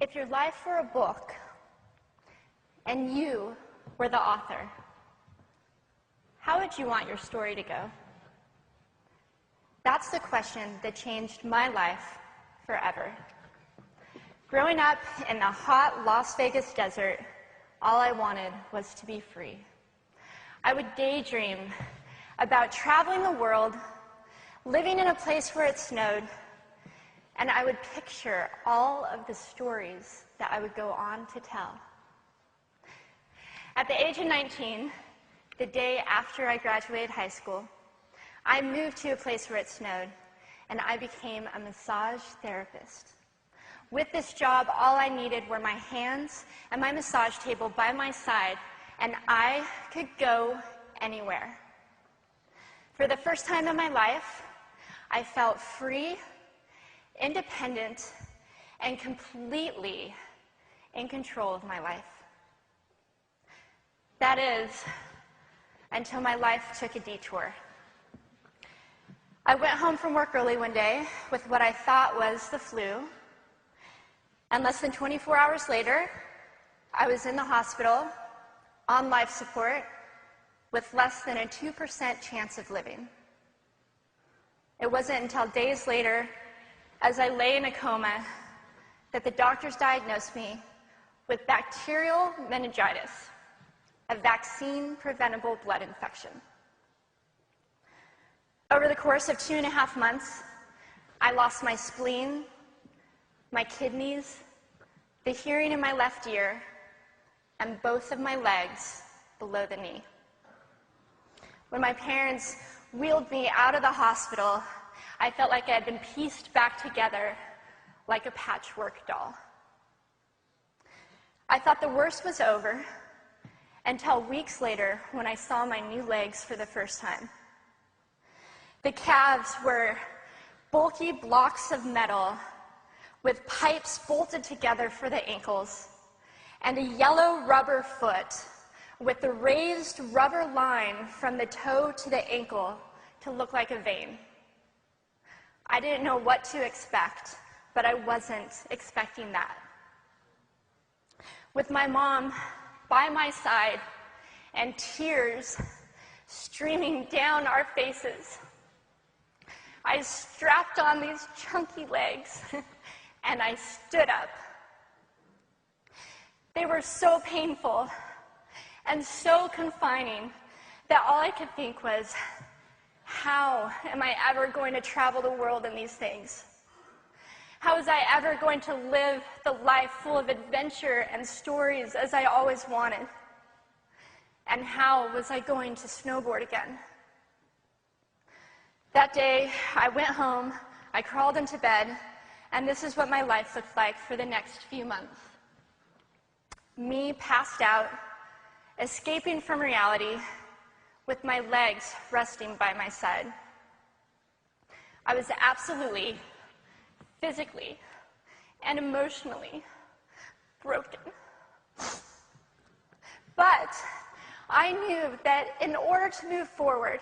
If your life were a book and you were the author, how would you want your story to go? That's the question that changed my life forever. Growing up in the hot Las Vegas desert, all I wanted was to be free. I would daydream about traveling the world, living in a place where it snowed, and I would picture all of the stories that I would go on to tell. At the age of 19, the day after I graduated high school, I moved to a place where it snowed, and I became a massage therapist. With this job, all I needed were my hands and my massage table by my side, and I could go anywhere. For the first time in my life, I felt free, independent, and completely in control of my life. That is, until my life took a detour. I went home from work early one day with what I thought was the flu, and less than 24 hours later, I was in the hospital on life support with less than a 2% chance of living. It wasn't until days later, as I lay in a coma, that the doctors diagnosed me with bacterial meningitis, a vaccine-preventable blood infection. Over the course of 2.5 months, I lost my spleen, my kidneys, the hearing in my left ear, and both of my legs below the knee. When my parents wheeled me out of the hospital, I felt like I had been pieced back together like a patchwork doll. I thought the worst was over until weeks later when I saw my new legs for the first time. The calves were bulky blocks of metal with pipes bolted together for the ankles, and a yellow rubber foot with the raised rubber line from the toe to the ankle to look like a vein. I didn't know what to expect, but I wasn't expecting that. With my mom by my side and tears streaming down our faces, I strapped on these chunky legs and I stood up. They were so painful and so confining that all I could think was, how am I ever going to travel the world in these things? How was I ever going to live the life full of adventure and stories as I always wanted? And how was I going to snowboard again? That day, I went home, I crawled into bed, and this is what my life looked like for the next few months. Me passed out, escaping from reality, with my legs resting by my side. I was absolutely, physically, and emotionally broken. But I knew that in order to move forward,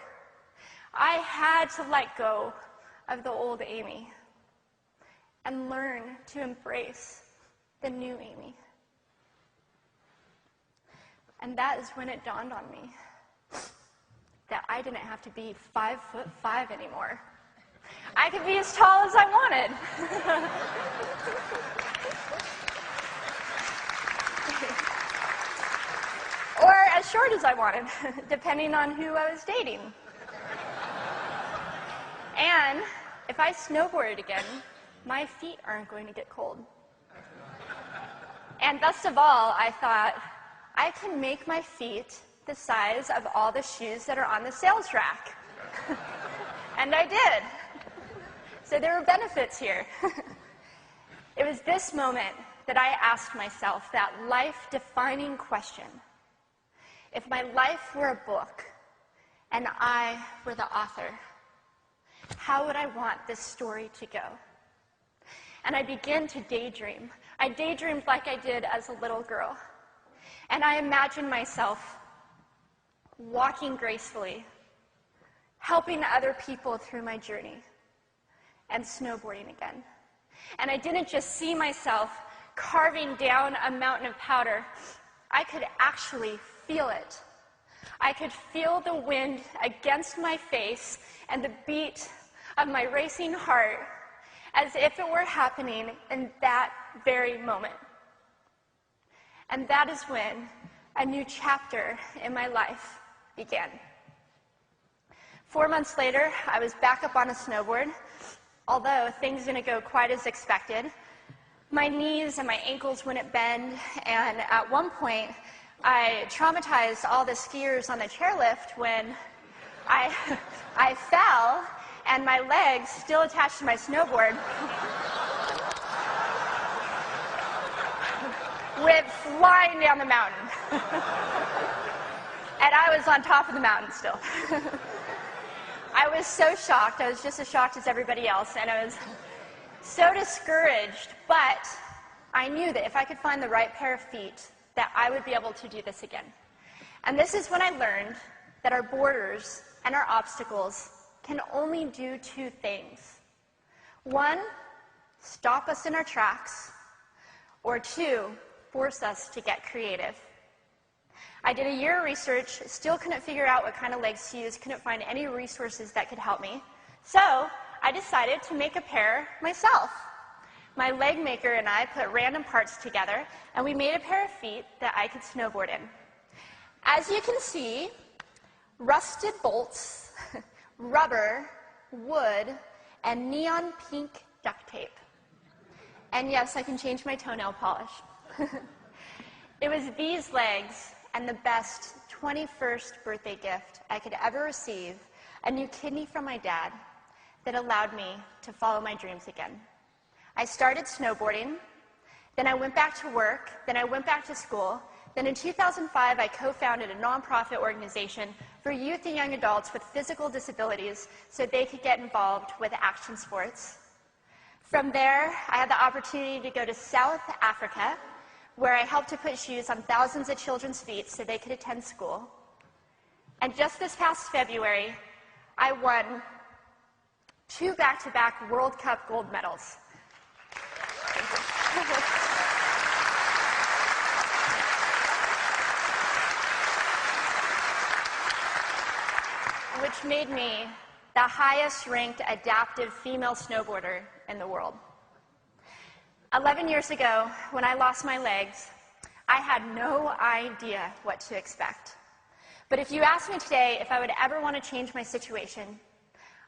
I had to let go of the old Amy and learn to embrace the new Amy. And that is when it dawned on me that I didn't have to be 5'5" anymore. I could be as tall as I wanted. Or as short as I wanted, depending on who I was dating. And if I snowboarded again, my feet aren't going to get cold. And best of all, I thought, I can make my feet the size of all the shoes that are on the sales rack. And I did. So there were benefits here. It was this moment that I asked myself that life-defining question. If my life were a book and I were the author, how would I want this story to go? And I began to daydream. I daydreamed like I did as a little girl. And I imagined myself walking gracefully, helping other people through my journey, and snowboarding again. And I didn't just see myself carving down a mountain of powder, I could actually feel it. I could feel the wind against my face and the beat of my racing heart as if it were happening in that very moment. And that is when a new chapter in my life began. 4 months later, I was back up on a snowboard, although things didn't go quite as expected. My knees and my ankles wouldn't bend, and at one point, I traumatized all the skiers on the chairlift when I fell, and my legs, still attached to my snowboard, went flying down the mountain. And I was on top of the mountain still. I was so shocked. I was just as shocked as everybody else, and I was so discouraged, but I knew that if I could find the right pair of feet, that I would be able to do this again. And this is when I learned that our borders and our obstacles can only do two things. One, stop us in our tracks, or two, force us to get creative. I did a year of research, still couldn't figure out what kind of legs to use, couldn't find any resources that could help me. So I decided to make a pair myself. My leg maker and I put random parts together, and we made a pair of feet that I could snowboard in. As you can see, rusted bolts, rubber, wood, and neon pink duct tape. And yes, I can change my toenail polish. It was these legs and the best 21st birthday gift I could ever receive, a new kidney from my dad, that allowed me to follow my dreams again. I started snowboarding, then I went back to work, then I went back to school, then in 2005 I co-founded a nonprofit organization for youth and young adults with physical disabilities so they could get involved with action sports. From there, I had the opportunity to go to South Africa, where I helped to put shoes on thousands of children's feet so they could attend school. And just this past February, I won 2 back-to-back World Cup gold medals. Which made me the highest-ranked adaptive female snowboarder in the world. 11 years ago, when I lost my legs, I had no idea what to expect. But if you asked me today if I would ever want to change my situation,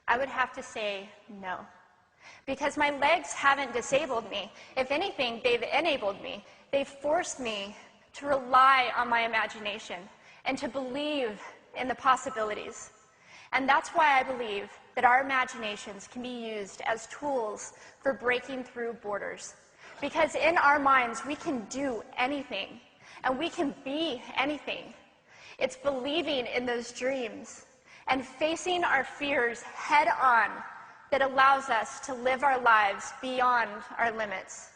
I would have to say no. Because my legs haven't disabled me. If anything, they've enabled me. They've forced me to rely on my imagination and to believe in the possibilities. And that's why I believe that our imaginations can be used as tools for breaking through borders. Because in our minds, we can do anything, and we can be anything. It's believing in those dreams and facing our fears head on that allows us to live our lives beyond our limits.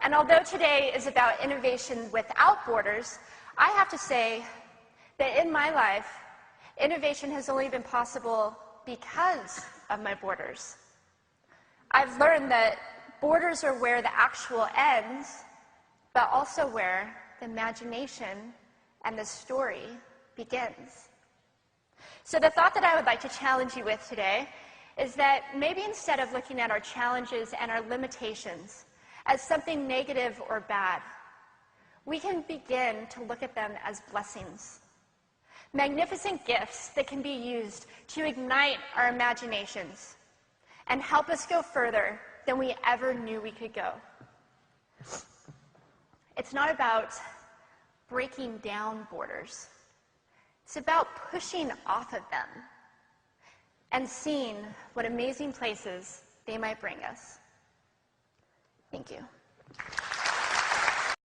And although today is about innovation without borders, I have to say that in my life, innovation has only been possible because of my borders. I've learned that borders are where the actual ends, but also where the imagination and the story begins. So the thought that I would like to challenge you with today is that maybe instead of looking at our challenges and our limitations as something negative or bad, we can begin to look at them as blessings. Magnificent gifts that can be used to ignite our imaginations and help us go further than we ever knew we could go. It's not about breaking down borders. It's about pushing off of them and seeing what amazing places they might bring us. Thank you.